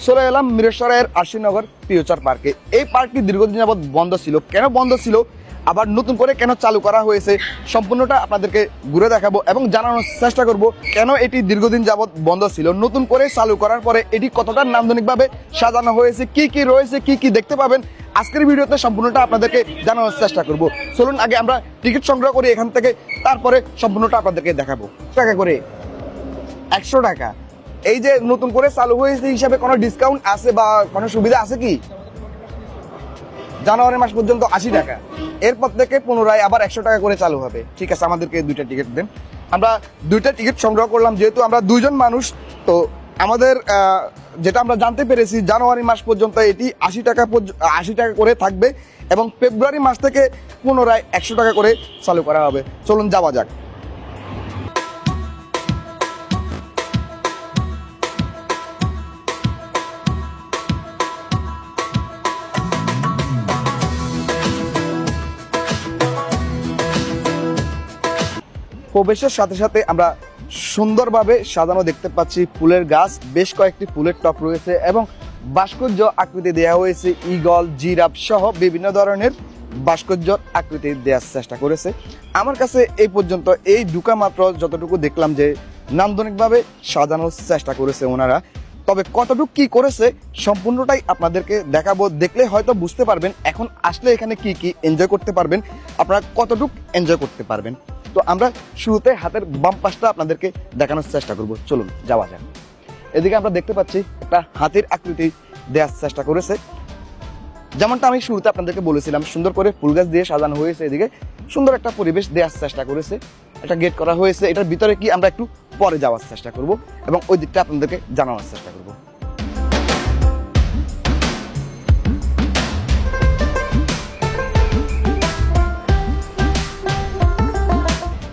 চলে এলাম মিরেশ্বরের আশিনগর ফিউচার পার্কে। এই পার্কটি দীর্ঘদিন যাবৎ বন্ধ ছিল। কেন বন্ধ ছিল, আবার নতুন করে কেন চালু করা হয়েছে, সম্পূর্ণটা আপনাদেরকে ঘুরে দেখাবো এবং জানানোর চেষ্টা করব কেন এটি দীর্ঘদিন যাবৎ বন্ধ ছিল, নতুন করে চালু করার পরে এটি কতটা নান্দনিকভাবে সাজানো হয়েছে, কি কি রয়েছে, কি কি দেখতে পাবেন আজকের ভিডিওতে সম্পূর্ণটা আপনাদেরকে জানানোর চেষ্টা করব। চলুন আগে আমরা টিকিট সংগ্রহ করি এখান থেকে, তারপরে সম্পূর্ণটা আপনাদেরকে দেখাবো। টাকা করে 100 টাকা। এই যে নতুন করে চালু হয়েছে হিসাবে কোনো ডিসকাউন্ট আছে বা কোনো সুবিধা আছে কি? জানুয়ারি মাস পর্যন্ত 80 টাকা, এরপর থেকে পুনরায় আবার 100 টাকা করে চালু হবে। ঠিক আছে, আমাদেরকে 2টা টিকিট দেন। আমরা 2টা টিকিট সংগ্রহ করলাম, যেহেতু আমরা 2জন মানুষ, তো আমাদের যেটা আমরা জানতে পেরেছি জানুয়ারি মাস পর্যন্ত এটি 80 টাকা করে থাকবে এবং ফেব্রুয়ারি মাস থেকে পুনরায় 100 টাকা করে চালু করা হবে। চলুন যাওয়া যাক। প্রবেশের সাথে সাথে আমরা সুন্দরভাবে সাজানো দেখতে পাচ্ছি ফুলের গাছ, বেশ কয়েকটি ফুলের টব রয়েছে এবং ভাস্কর্য আকৃতি দেওয়া হয়েছে। ঈগল, জিরাফ সহ বিভিন্ন ধরনের ভাস্কর্য আকৃতি দেওয়ার চেষ্টা করেছে। আমার কাছে এই পর্যন্ত এই ঢুকা মাত্র যতটুকু দেখলাম যে নান্দনিকভাবে সাজানোর চেষ্টা করেছে ওনারা। তবে কতটুকু কি করেছে সম্পূর্ণটাই আপনাদেরকে দেখাবো, দেখলে হয়তো বুঝতে পারবেন এখন আসলে এখানে কি কি এনজয় করতে পারবেন, আপনারা কতটুকু এনজয় করতে পারবেন। তো আমরা শুরুতে হাতের বাম পাশটা আপনাদেরকে দেখানোর চেষ্টা করব। চলুন যাওয়া যাক। এদিকে আমরা দেখতে পাচ্ছি একটা হাতির আকৃতি দেওয়ার চেষ্টা করেছে, যেমনটা আমি শুরুতে আপনাদেরকে বলেছিলাম। সুন্দর করে ফুল গাছ দিয়ে সাজানো হয়েছে, এদিকে সুন্দর একটা পরিবেশ দেওয়ার চেষ্টা করেছে, একটা গেট করা হয়েছে। এটার ভিতরে কি আমরা একটু পরে যাওয়ার চেষ্টা করব এবং ওই দিকটা আপনাদেরকে জানানোর চেষ্টা করব।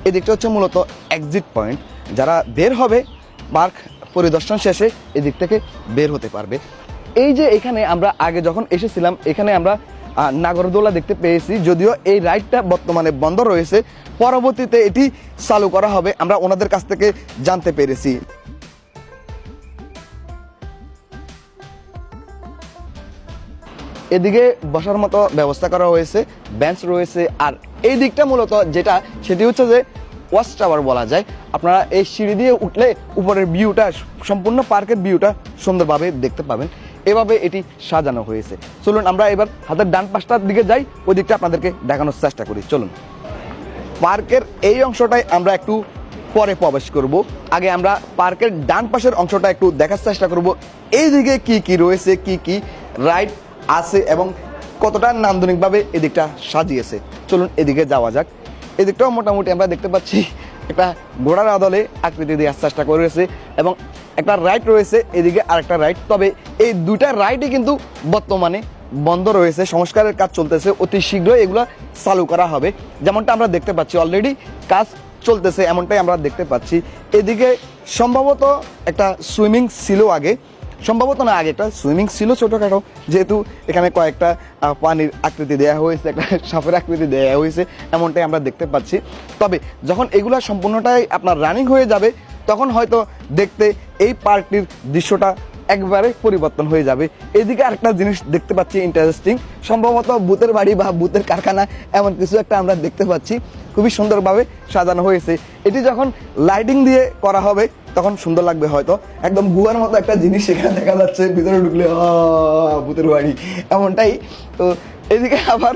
এই দিকটা হচ্ছে মূলত এক্সিট পয়েন্ট, যারা বের হবে পার্ক পরিদর্শন শেষে এদিক থেকে বের হতে পারবে। এই যে এখানে আমরা আগে যখন এসেছিলাম এখানে আমরা নাগরদোলা দেখতে পেয়েছি, যদিও এই রাইডটা বর্তমানে বন্ধ রয়েছে, পরবর্তীতে এটি চালু করা হবে আমরা ওনাদের কাছ থেকে জানতে পেরেছি। এদিকে বসার মতো ব্যবস্থা করা হয়েছে, বেঞ্চ রয়েছে। আর এই দিকটা মূলত যেটা সেটি হচ্ছে যে ওয়াচ টাওয়ার বলা যায়। আপনারা এই সিঁড়ি দিয়ে উঠলে উপরের ভিউটা, সম্পূর্ণ পার্কের ভিউটা সুন্দরভাবে দেখতে পাবেন। এভাবে এটি সাজানো হয়েছে। চলুন আমরা এবার হাতের ডান পাশটার দিকে যাই, ওই দিকটা আপনাদেরকে দেখানোর চেষ্টা করি। চলুন, পার্কের এই অংশটায় আমরা একটু পরে প্রবেশ করব। আগে আমরা পার্কের ডান পাশের অংশটা একটু দেখার চেষ্টা করব, এই দিকে কি কি রয়েছে, কি কি রাইড আছে এবং কতটা নান্দনিকভাবে এদিকটা সাজিয়েছে। চলুন এদিকে যাওয়া যাক। এদিকটাও মোটামুটি আমরা দেখতে পাচ্ছি একটা ঘোড়ার আদলে আকৃতি দেওয়ার চেষ্টা করেছে এবং একটা রাইড রয়েছে এদিকে আরেকটা রাইড। তবে এই 2টা রাইডই কিন্তু বর্তমানে বন্ধ রয়েছে, সংস্কারের কাজ চলতেছে, অতি শীঘ্রই এগুলো চালু করা হবে। যেমনটা আমরা দেখতে পাচ্ছি অলরেডি কাজ চলতেছে, এমনটাই আমরা দেখতে পাচ্ছি। এদিকে সম্ভবত একটা সুইমিং ছিল আগে, সম্ভবত না আগে একটা সুইমিং ছিল ছোটোখাটো, যেহেতু এখানে কয়েকটা পানির আকৃতি দেওয়া হয়েছে, একটা সাপের আকৃতি দেওয়া হয়েছে, এমনটাই আমরা দেখতে পাচ্ছি। তবে যখন এগুলা সম্পূর্ণটাই আপনার রানিং হয়ে যাবে তখন হয়তো দেখতে এই পার্কটির দৃশ্যটা একবারে পরিবর্তন হয়ে যাবে। এদিকে আরেকটা জিনিস দেখতে পাচ্ছি ইন্টারেস্টিং, সম্ভবত ভূতের বাড়ি বা ভূতের কারখানা এমন কিছু একটা আমরা দেখতে পাচ্ছি। খুবই সুন্দরভাবে সাজানো হয়েছে। এটি যখন লাইটিং দিয়ে করা হবে তখন সুন্দর লাগবে, হয়তো একদম গুহার মতো একটা জিনিস সেখানে দেখা যাচ্ছে, ভিতরে ঢুকলে ভূতের বাড়ি এমনটাই। তো এদিকে আবার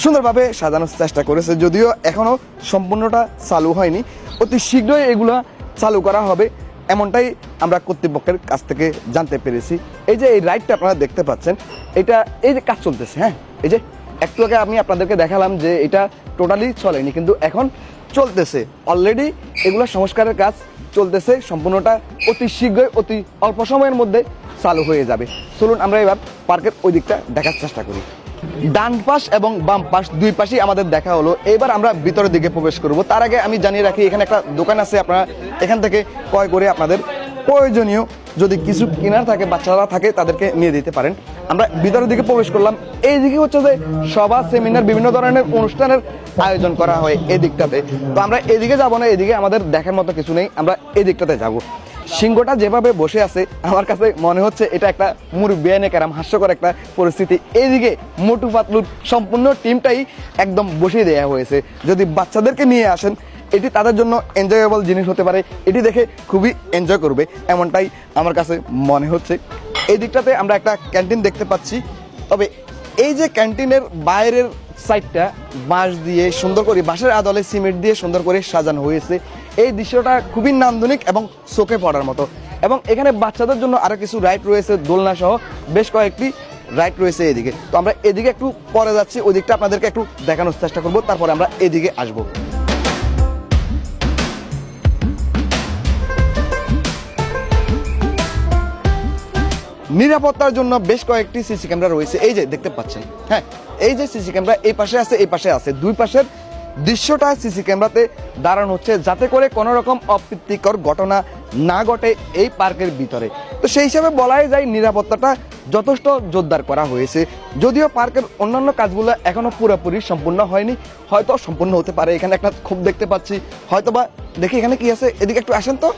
সুন্দরভাবে সাজানোর চেষ্টা করেছে, যদিও এখনো সম্পূর্ণটা চালু হয়নি, অতি শীঘ্রই এগুলো চালু করা হবে এমনটাই আমরা কর্তৃপক্ষের কাছ থেকে জানতে পেরেছি। এই যে এই রাইডটা আপনারা দেখতে পাচ্ছেন, এটা এই যে কাজ চলতেছে, হ্যাঁ এই যে একটু আগে আমি আপনাদেরকে দেখালাম যে এটা টোটালি চলেনি, কিন্তু এখন চলতেছে অলরেডি, এগুলো সংস্কারের কাজ চলতেছে, সম্পূর্ণটা অতি শীঘ্রই অতি অল্প সময়ের মধ্যে চালু হয়ে যাবে। চলুন আমরা এবার পার্কের ওই দিকটা দেখার চেষ্টা করি। ডান পাশ এবং বাম পাশ দুই পাশেই আমাদের দেখা হলো, এবার আমরা ভিতরের দিকে প্রবেশ করব। তার আগে আমি জানিয়ে রাখি এখানে একটা দোকান আছে, আপনারা এখান থেকে ক্রয় করে আপনাদের প্রয়োজনীয় যদি কিছু কেনার থাকে, বাচ্চারা থাকে তাদেরকে নিয়ে দিতে পারেন। আমরা ভিতরের দিকে প্রবেশ করলাম। এই দিকে হচ্ছে যে সভা, সেমিনার, বিভিন্ন ধরনের অনুষ্ঠানের আয়োজন করা হয় এই দিকটাতে। তো আমরা এদিকে যাব না, এদিকে আমাদের দেখার মতো কিছু নেই, আমরা এই দিকটাতে যাব। সিংহটা যেভাবে বসে আছে আমার কাছে মনে হচ্ছে এটা একটা মুরব্বিয়ানে কেরাম হাস্যকর একটা পরিস্থিতি। এইদিকে মোটু পাতলুর সম্পূর্ণ টিমটাই একদম বসিয়ে দেওয়া হয়েছে। যদি বাচ্চাদেরকে নিয়ে আসেন এটি তাদের জন্য এনজয়েবল জিনিস হতে পারে, এটি দেখে খুবই এনজয় করবে এমনটাই আমার কাছে মনে হচ্ছে। এই দিকটাতে আমরা একটা ক্যান্টিন দেখতে পাচ্ছি, তবে এই যে ক্যান্টিনের বাইরের সাইডটা বাঁশ দিয়ে সুন্দর করে, বাঁশের আদলে সিমেন্ট দিয়ে সুন্দর করে সাজানো হয়েছে। এই দৃশ্যটা খুবই নান্দনিক এবং চোখে পড়ার মতো। এবং এখানে বাচ্চাদের জন্য আরো কিছু রাইড রয়েছে, দোলনা সহ বেশ কয়েকটি রাইড রয়েছে এদিকে। তো আমরা এদিকে একটু পরে যাচ্ছি, ওই দিকটা আপনাদেরকে একটু দেখানোর চেষ্টা করব, তারপরে আমরা এদিকে আসবো। নিরাপত্তার জন্য বেশ কয়েকটি সিসি ক্যামেরা রয়েছে, এই যে দেখতে পাচ্ছেন। হ্যাঁ, এই যে সিসি ক্যামেরা এই পাশে আছে, এই পাশে আছে, দুই পাশের দৃশ্যটা সিসি ক্যামেরাতে দাঁড়ানো হচ্ছে যাতে করে কোনো রকম অপ্রীতিকর ঘটনা না ঘটে এই পার্কের ভিতরে। তো সেই হিসাবে বলাই যায় নিরাপত্তাটা যথেষ্ট জোরদার করা হয়েছে। যদিও পার্কের অন্যান্য কাজগুলো এখনো পুরোপুরি সম্পূর্ণ হয়নি, হয়তো সম্পূর্ণ হতে পারে। এখানে একটা খোপ দেখতে পাচ্ছি, হয়তোবা দেখি এখানে কি আছে, এদিকে একটু আসেন তো।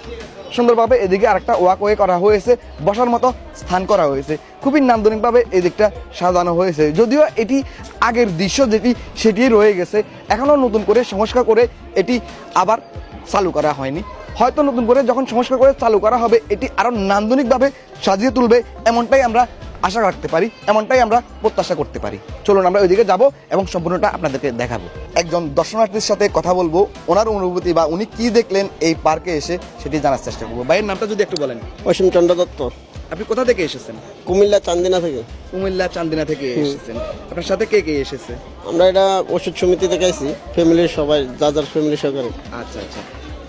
সুন্দরভাবে এদিকে আরেকটা ওয়াকওয়ে করা হয়েছে, বসার মতো স্থান করা হয়েছে, খুবই নান্দনিকভাবে এদিকটা সাজানো হয়েছে। যদিও এটি আগের দৃশ্য যেটি সেটি রয়ে গেছে, এখনও নতুন করে সংস্কার করে এটি আবার চালু করা হয়নি। হয়তো নতুন করে যখন সংস্কার করে চালু করা হবে এটি আরও নান্দনিকভাবে সাজিয়ে তুলবে, এমনটাই আমরা আশা রাখতে পারি, এমনটাই আমরা প্রত্যাশা করতে পারি। চলুন আমরা ওইদিকে যাব এবং সম্পূর্ণটা আপনাদেরকে দেখাবো। একজন দর্শনার্থীর সাথে কথা বলবো, ওনার অনুভূতি বা উনি কি দেখলেন এই পার্কে এসে সেটি জানার চেষ্টা করবো। ভাইয়ের নামটা যদি একটু বলেন। অসীম চন্দ্র দত্ত। আপনি কোথা থেকে এসেছেন? কুমিল্লা চান্দিনা থেকে। কুমিল্লা চান্দিনা থেকে এসেছেন। আপনার সাথে কে কে এসেছে? আমরা এটা ওষুধ সমিতি থেকে আইছি, ফ্যামিলির সবাই, যার ফ্যামিলি সহকারে। আচ্ছা আচ্ছা।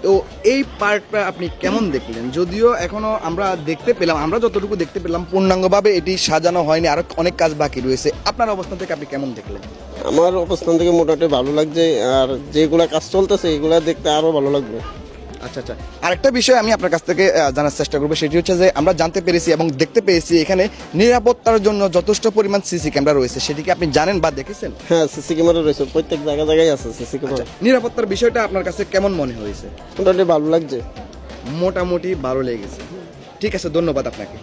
তো এই পার্কটা আপনি কেমন দেখলেন? যদিও এখনো আমরা দেখতে পেলাম, আমরা যতটুকু দেখতে পেলাম পূর্ণাঙ্গভাবে এটি সাজানো হয়নি, আরো অনেক কাজ বাকি রয়েছে। আপনার অবস্থান থেকে আপনি কেমন দেখলেন? আমার অবস্থান থেকে মোটামুটি ভালো লাগছে, আর যেগুলা কাজ চলতেছে এগুলা দেখতে আরো ভালো লাগবে। আচ্ছা আচ্ছা। আরেকটা বিষয় আমি আপনার কাছ থেকে জানার চেষ্টা করবো, সেটি হচ্ছে যে আমরা জানতে পেরেছি এবং দেখতে পেয়েছি এখানে নিরাপত্তার জন্য যথেষ্ট পরিমাণ সিসি ক্যামেরা রয়েছে, সেটি কি আপনি জানেন বা দেখেছেন? হ্যাঁ, সিসি ক্যামেরা রয়েছে, প্রত্যেক জায়গায় আছে সিসি ক্যামেরা। নিরাপত্তার বিষয়টা আপনার কাছে কেমন মনে হয়েছে? মোটামুটি ভালো লাগছে। মোটামুটি ভালো লেগেছে। ঠিক আছে, ধন্যবাদ আপনাকে।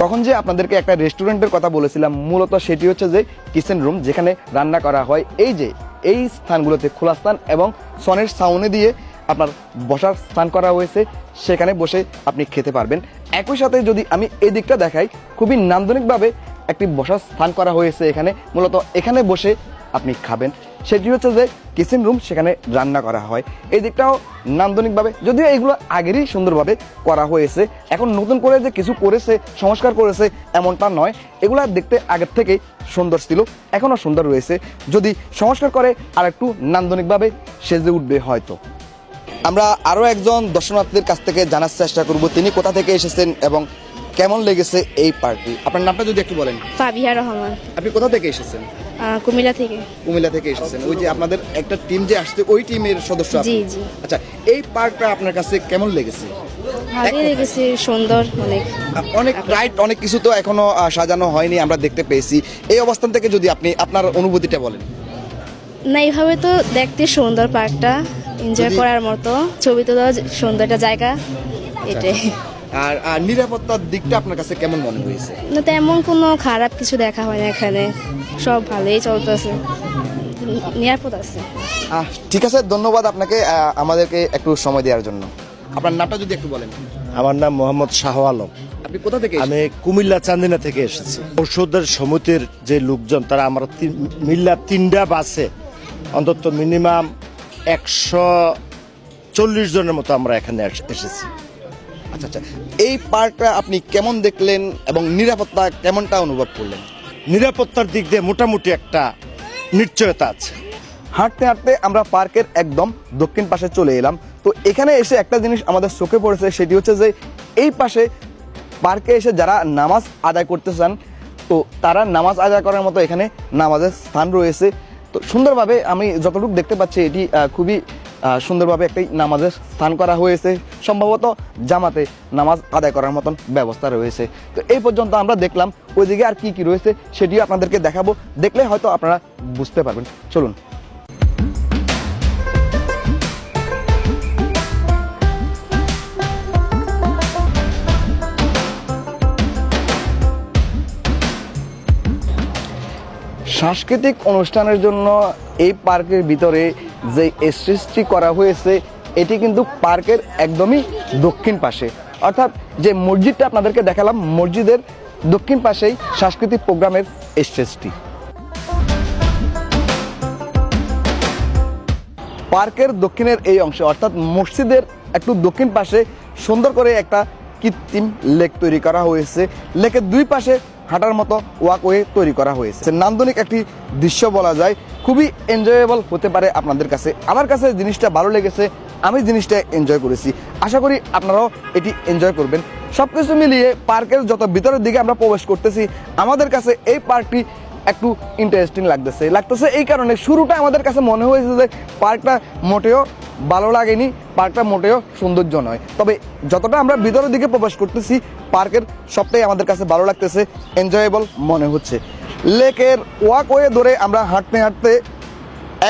তখন যে আপনাদেরকে একটা রেস্টুরেন্টের কথা বলেছিলাম, মূলত সেটি হচ্ছে যে কিচেন রুম, যেখানে রান্না করা হয়। এই যে এই স্থানগুলোতে খোলা স্থান এবং সনের সাউনে দিয়ে আপনার বসার স্থান করা হয়েছে, সেখানে বসে আপনি খেতে পারবেন। একই সাথে যদি আমি এই দিকটা দেখাই, খুবই নান্দনিকভাবে একটি বসার স্থান করা হয়েছে এখানে, মূলত এখানে বসে আপনি খাবেন। সেটি হচ্ছে যে কিচেন রুম, সেখানে রান্না করা হয়। এই দিকটাও নান্দনিকভাবে, যদিও এগুলো আগেরই সুন্দরভাবে করা হয়েছে, এখন নতুন করে যে কিছু করেছে, সংস্কার করেছে এমনটা নয়। এগুলো দেখতে আগের থেকেই সুন্দর ছিল, এখনও সুন্দর রয়েছে। যদি সংস্কার করে আর একটু নান্দনিকভাবে সেজে উঠবে হয়তো। আমরা আরও একজন দর্শনার্থীর কাছ থেকে জানার চেষ্টা করব তিনি কোথা থেকে এসেছেন এবং কেমন লেগেছে এই পার্টি। আপনার নামটা যদি একটু বলেন। ফাবিহা রহমান। আপনি কোথা থেকে এসেছেন? কুমিল্লা থেকে। কুমিল্লা থেকে এসেছেন। ওই যে আপনাদের একটা টিম যে আসছে, ওই টিমের সদস্য আপনি? জি জি। আচ্ছা, এই পার্কটা আপনার কাছে কেমন লেগেছে? ভালোই লেগেছে, সুন্দর অনেক। অনেক রাইড, অনেক কিছু তো এখনো সাজানো হয়নি, আমরা দেখতে পেয়েছি। এই অবস্থান থেকে যদি আপনি আপনার অনুভূতিটা বলেন। না, এইভাবে তো দেখতে সুন্দর পার্কটা, এনজয় করার মতো, ছবি তোলার সুন্দর একটা জায়গা, এটাই। আর নিরাপত্তার দিকটা আপনার কাছে কেমন মনে হয়েছে? না, তেমন কোনো খারাপ কিছু দেখা হয় না এখানে, সব ভালোই চলতেছে, নিরাপদ আছে। ঠিক আছে, ধন্যবাদ আপনাকে আমাদেরকে একটু সময় দেওয়ার জন্য। আপনার নামটা যদি একটু বলেন। আমার নাম মোহাম্মদ শাহ আলম। আপনি কোথা থেকে? আমি কুমিল্লা চান্দিনা থেকে এসেছি। ঔষধের সমিতির যে লোকজন, তারা আমরা মিল্লা 3টা বাসে অন্তত মিনিমাম 140 জনের মতো আমরা এখানে এসেছি। আচ্ছা আচ্ছা। এই পার্কটা আপনি কেমন দেখলেন এবং নিরাপত্তা কেমনটা অনুভব করলেন? নিরাপত্তার দিক দিয়ে মোটামুটি একটা নিশ্চয়তা আছে। হাঁটতে হাঁটতে আমরা পার্কের একদম দক্ষিণ পাশে চলে এলাম। তো এখানে এসে একটা জিনিস আমাদের চোখে পড়েছে, সেটি হচ্ছে যে এই পাশে পার্কে এসে যারা নামাজ আদায় করতে চান, তো তারা নামাজ আদায় করার মতো এখানে নামাজের স্থান রয়েছে। তো সুন্দরভাবে আমি যতটুকু দেখতে পাচ্ছি এটি খুবই সুন্দরভাবে একটি নামাজের স্থান করা হয়েছে, সম্ভবত জামাতে নামাজ আদায় করার মতন ব্যবস্থা রয়েছে। তো এই পর্যন্ত আমরা দেখলাম, ওইদিকে আর কি কি রয়েছে সেটিও আপনাদেরকে দেখাবো, দেখলে হয়তো আপনারা বুঝতে পারবেন। চলুন। সাংস্কৃতিক অনুষ্ঠানের জন্য এই পার্কের ভিতরে যে সৃষ্টি করা হয়েছে এটি কিন্তু পার্কের একদমই দক্ষিণ পাশে, অর্থাৎ যে মসজিদটা আপনাদেরকে দেখালাম মসজিদের দক্ষিণ পাশেই সাংস্কৃতিক প্রোগ্রামের স্টেজটি। পার্কের দক্ষিণের এই অংশে অর্থাৎ মসজিদের একটু দক্ষিণ পাশে সুন্দর করে একটা কৃত্রিম লেক তৈরি করা হয়েছে। লেকের দুই পাশে হাঁটার মতো ওয়াকওয়ে তৈরি করা হয়েছে। নান্দনিক একটি দৃশ্য বলা যায়, খুবই এনজয়েবল হতে পারে আপনাদের কাছে। আমার কাছে জিনিসটা ভালো লেগেছে, আমি জিনিসটা এনজয় করেছি, আশা করি আপনারাও এটি এনজয় করবেন। সব কিছু মিলিয়ে পার্কের যত ভিতরের দিকে আমরা প্রবেশ করতেছি, আমাদের কাছে এই পার্কটি একটু ইন্টারেস্টিং লাগতেছে এই কারণে শুরুটা আমাদের কাছে মনে হয়েছে যে পার্কটা মোটেও ভালো লাগেনি, পার্কটা মোটেও সৌন্দর্য নয়। তবে যতটা আমরা ভিতরের দিকে প্রবেশ করতেছি পার্কের সবটাই আমাদের কাছে ভালো লাগতেছে, এনজয়েবল মনে হচ্ছে। লেকের ওয়াকওয়ে ধরে আমরা হাঁটতে হাঁটতে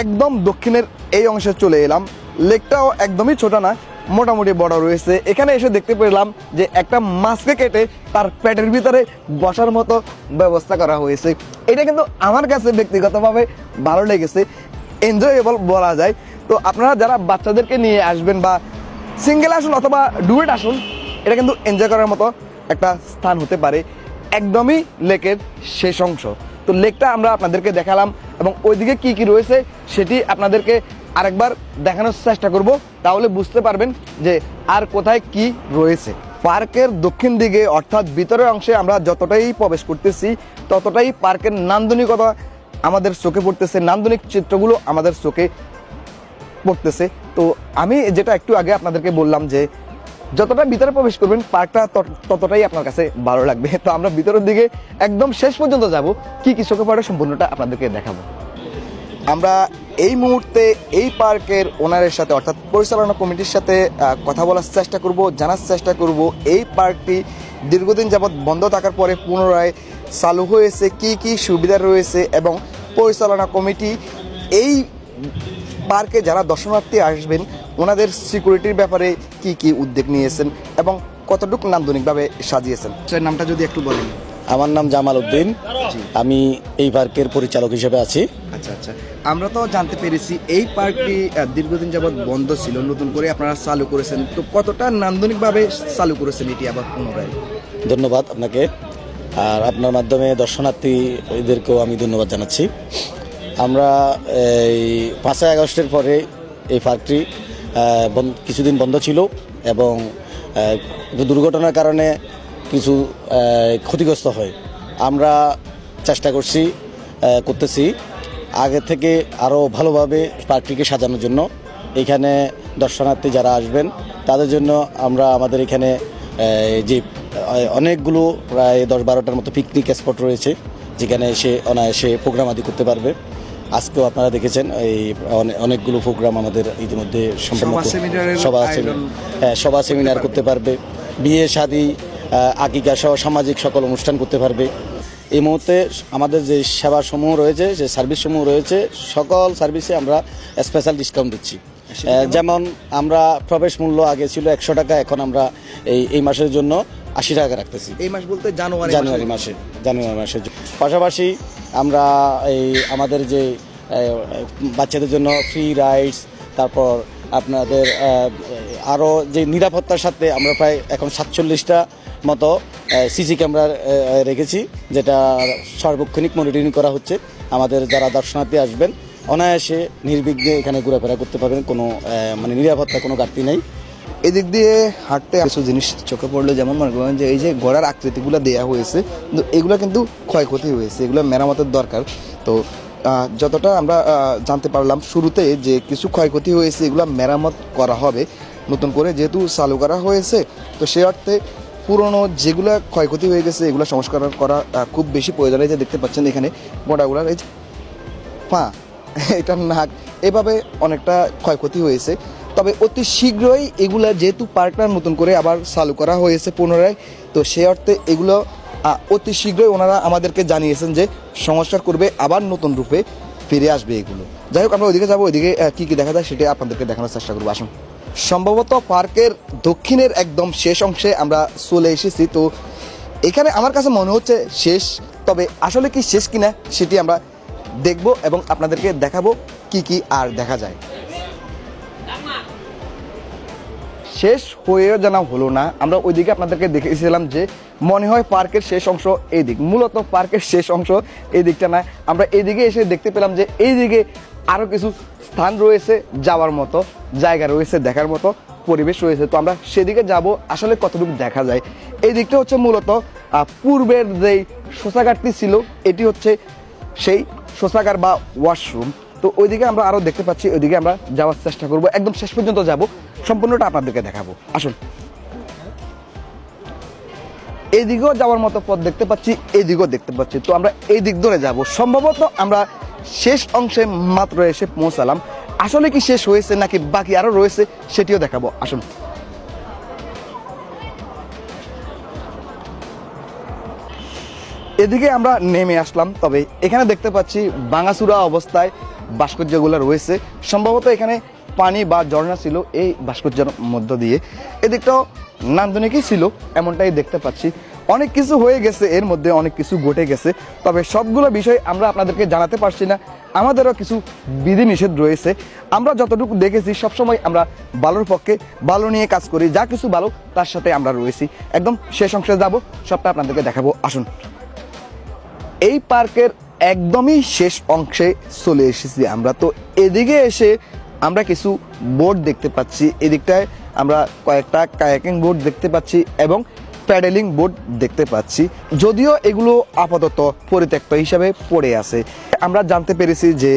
একদম দক্ষিণের এই অংশে চলে এলাম। লেকটাও একদমই ছোট না, মোটামুটি বড় রয়েছে। এখানে এসে দেখতে পেলাম যে একটা মাছকে কেটে তার পেটের ভিতরে বসার মতো ব্যবস্থা করা হয়েছে। এটা কিন্তু আমার কাছে ব্যক্তিগতভাবে ভালো লেগেছে, এনজয়েবল বলা যায়। তো আপনারা যারা বাচ্চাদেরকে নিয়ে আসবেন বা সিঙ্গেল আসুন অথবা ডুয়েট আসুন, এটা কিন্তু এনজয় করার মতো একটা স্থান হতে পারে। একদমই লেকের শেষ অংশ। তো লেকটা আমরা আপনাদেরকে দেখালাম এবং ওইদিকে কি কি রয়েছে সেটি আপনাদেরকে আরেকবার দেখানোর চেষ্টা করব, তাহলে বুঝতে পারবেন যে আর কোথায় কি রয়েছে। পার্কের দক্ষিণ দিকে অর্থাৎ ভিতরের অংশে আমরা যতটাই প্রবেশ করতেছি ততটাই পার্কের নান্দনিকতা আমাদের চোখে পড়তেছে, নান্দনিক চিত্রগুলো আমাদের চোখে পড়তেছে। তো আমি যেটা একটু আগে আপনাদেরকে বললাম যে যতটা ভিতরে প্রবেশ করবেন পার্কটা ততটাই আপনার কাছে ভালো লাগবে। তো আমরা ভিতরের দিকে একদম শেষ পর্যন্ত যাব, কি কি চোখে পড়ে সম্পূর্ণটা আপনাদেরকে দেখাবো। আমরা এই মুহূর্তে এই পার্কের ওনারের সাথে অর্থাৎ পরিচালনা কমিটির সাথে কথা বলার চেষ্টা করব, জানার চেষ্টা করব এই পার্কটি দীর্ঘদিন যাবৎ বন্ধ থাকার পরে পুনরায় চালু হয়েছে, কি কি সুবিধা রয়েছে এবং পরিচালনা কমিটি এই পার্কে যারা দর্শনার্থী আসবেন ওনাদের সিকিউরিটির ব্যাপারে কি কি উদ্যোগ নিয়েছেন এবং কতটুকু নান্দনিকভাবে সাজিয়েছেন, সেই নামটা যদি একটু বলেন। আমার নাম জামাল উদ্দিন, আমি এই পার্কের পরিচালক হিসেবে আছি। আচ্ছা আচ্ছা, আমরা তো জানতে পেরেছি এই পার্কটি দীর্ঘদিন যাবৎ বন্ধ ছিল, নতুন করে আপনারা চালু করেছেন। তো কতটা নান্দনিকভাবে চালু করেছেন এটি আবার পুনরায়? ধন্যবাদ আপনাকে, আর আপনার মাধ্যমে দর্শনার্থীদেরকেও আমি ধন্যবাদ জানাচ্ছি। আমরা এই 5 আগস্টের পরে এই পার্কটি কিছুদিন বন্ধ ছিল এবং দুর্ঘটনার কারণে কিছু ক্ষতিগ্রস্ত হয়। আমরা চেষ্টা করতেছি আগে থেকে আরও ভালোভাবে পার্কটিকে সাজানোর জন্য। এখানে দর্শনার্থী যারা আসবেন তাদের জন্য আমরা আমাদের এখানে যে অনেকগুলো প্রায় 10-12টার মতো পিকনিক স্পট রয়েছে, যেখানে এসে অনায়াসে প্রোগ্রাম আদি করতে পারবে। আজকেও আপনারা দেখেছেন এই অনেকগুলো প্রোগ্রাম আমাদের ইতিমধ্যে সম্পন্ন, সভা সেমিনার করতে পারবে, বিয়ে শাদী আকিকা সহ সামাজিক সকল অনুষ্ঠান করতে পারবে। এই মুহূর্তে আমাদের যে সেবাসমূহ রয়েছে, যে সার্ভিসসমূহ রয়েছে, সকল সার্ভিসে আমরা স্পেশাল ডিসকাউন্ট দিচ্ছি। যেমন আমরা প্রবেশ মূল্য আগে ছিল 100 টাকা, এখন আমরা এই মাসের জন্য 80 টাকা রাখতেছি। এই মাস বলতে জানুয়ারি মাসে। পাশাপাশি আমরা আমাদের যে বাচ্চাদের জন্য ফ্রি রাইডস, তারপর আপনাদের আরও যে নিরাপত্তার সাথে আমরা প্রায় এখন 47টা মতো সিসি ক্যামেরা রেখেছি, যেটা সার্বক্ষণিক মনিটরিং করা হচ্ছে। আমাদের যারা দর্শনার্থী আসবেন অনায়াসে নির্বিঘ্নে এখানে ঘোরাফেরা করতে পারবেন, কোনো নিরাপত্তা কোনো ঘাটতি নেই। এদিক দিয়ে হাঁটতে কিছু জিনিস চোখে পড়লো, যেমন মনে করেন যে এই যে ঘোড়ার আকৃতিগুলো দেওয়া হয়েছে, কিন্তু এগুলো কিন্তু ক্ষয়ক্ষতি হয়েছে, এগুলো মেরামতের দরকার। তো যতটা আমরা জানতে পারলাম শুরুতে যে কিছু ক্ষয়ক্ষতি হয়েছে, এগুলো মেরামত করা হবে নতুন করে, যেহেতু চালু করা হয়েছে। তো সে অর্থে পুরনো যেগুলো ক্ষয়ক্ষতি হয়ে গেছে এগুলো সংস্কার করা খুব বেশি প্রয়োজন। এই যে দেখতে পাচ্ছেন এখানে মোটাগুলার এই পা, এটার নাক, এভাবে অনেকটা ক্ষয়ক্ষতি হয়েছে। তবে অতি শীঘ্রই এগুলা যেহেতু পার্কটা নতুন করে আবার চালু করা হয়েছে পুনরায়, তো সেই অর্থে এগুলো অতি শীঘ্রই ওনারা আমাদেরকে জানিয়েছেন যে সংস্কার করবে, আবার নতুন রূপে ফিরে আসবে এগুলো। যাই হোক, আমরা ওইদিকে যাবো, ওইদিকে কী কী দেখা যায় সেটা আপনাদেরকে দেখানোর চেষ্টা করবো। আসুন। সম্ভবত পার্কের দক্ষিণের একদম শেষ অংশে আমরা চলে এসেছি। তো এখানে আমার কাছে মনে হচ্ছে শেষ, তবে আসলে কি শেষ কিনা সেটি আমরা দেখব এবং আপনাদেরকে দেখাবো কি কি আর দেখা যায়। শেষ হয়েও জানা হলো না, আমরা ওইদিকে আপনাদেরকে দেখেছিলাম যে মনে হয় পার্কের শেষ অংশ এই দিক, মূলত পার্কের শেষ অংশ এই দিকটা না। আমরা এইদিকে এসে দেখতে পেলাম যে এইদিকে আরও কিছু স্থান রয়েছে, যাওয়ার মতো জায়গা রয়েছে, দেখার মতো পরিবেশ রয়েছে। তো আমরা সেদিকে যাব, আসলে কতটুকু দেখা যায়। এই দিকটা হচ্ছে মূলত পূর্বের যেই শৌচাগারটি ছিল, এটি হচ্ছে সেই শৌচাগার বা ওয়াশরুম। তো ওইদিকে আমরা আরও দেখতে পাচ্ছি, ওইদিকে আমরা যাওয়ার চেষ্টা করব, একদম শেষ পর্যন্ত যাব, সম্পূর্ণটা আপনাদেরকে দেখাবো। আসুন। এইদিকেও যাওয়ার মতো পথ দেখতে পাচ্ছি, এইদিকেও দেখতে পাচ্ছি। তো আমরা এই দিক ধরে যাব। সম্ভবত আমরা শেষ অংশে মাত্র এসে পৌঁছালাম। আসলে কি শেষ হয়েছে নাকি বাকি আরও রয়েছে সেটিও দেখাবো। আসুন। এদিকে আমরা নেমে আসলাম, তবে এখানে দেখতে পাচ্ছি ভাঙাচুরা অবস্থায় ভাস্কর্যগুলো রয়েছে। সম্ভবত এখানে পানি বা ঝর্ণা ছিল এই ভাস্কর্যের মধ্য দিয়ে। এদিকটাও নান্দনিকই ছিল এমনটাই দেখতে পাচ্ছি। অনেক কিছু হয়ে গেছে, এর মধ্যে অনেক কিছু ঘটে গেছে, তবে সবগুলো বিষয় আমরা আপনাদেরকে জানাতে পারছি না। আমাদেরও কিছু বিধিনিষেধ রয়েছে। আমরা যতটুকু দেখেছি সবসময় আমরা ভালোর পক্ষে, ভালো নিয়ে কাজ করি, যা কিছু ভালো তার সাথে আমরা রয়েছি। একদম শেষ অংশে যাব, সবটা আপনাদেরকে দেখাবো। আসুন। এই পার্কের একদমই শেষ অংশে চলে এসেছি আমরা। তো এদিকে এসে আমরা কিছু বোর্ড দেখতে পাচ্ছি, এদিকটায় আমরা কয়েকটা কায়াকিং বোর্ড দেখতে পাচ্ছি এবং প্যাডেলিং বোর্ড দেখতে পাচ্ছি। যদিও এগুলো আপাতত পরিত্যক্ত হিসাবে পড়ে আছে। আমরা জানতে পেরেছি যে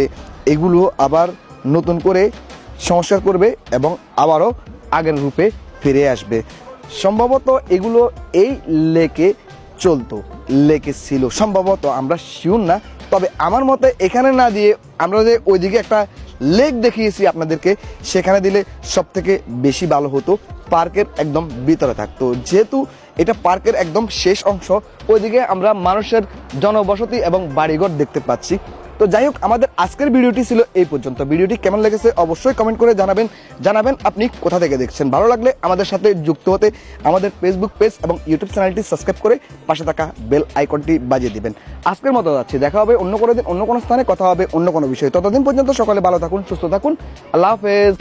এগুলো আবার নতুন করে সংস্কার করবে এবং আবারও আগের রূপে ফিরে আসবে। সম্ভবত এগুলো এই লেকে চলতো, লেকে ছিল সম্ভবত, আমরা শিওর না। তবে আমার মতে এখানে না দিয়ে আমরা যে ওইদিকে একটা লেক দেখিয়েছি আপনাদেরকে, সেখানে দিলে সব থেকে বেশি ভালো হতো। পার্কের একদম ভিতরে থাকতো, যেহেতু এটা পার্কের একদম শেষ অংশ। ওইদিকে আমরা মানুষের জনবসতি এবং বাড়িঘর দেখতে পাচ্ছি। তো যাই হোক, আমাদের আজকের ভিডিওটি ছিল এই পর্যন্ত। ভিডিওটি কেমন লেগেছে অবশ্যই কমেন্ট করে জানাবেন আপনি কোথা থেকে দেখছেন। ভালো লাগলে আমাদের সাথে যুক্ত হতে আমাদের ফেসবুক পেজ এবং ইউটিউব চ্যানেলটি সাবস্ক্রাইব করে পাশে থাকা বেল আইকনটি বাজিয়ে দিবেন। আজকের মতো যাচ্ছি, দেখা হবে অন্য কোনো দিন, অন্য কোনো স্থানে, কথা হবে অন্য কোনো বিষয়। ততদিন পর্যন্ত সকলে ভালো থাকুন, সুস্থ থাকুন। আল্লাহ হাফেজ।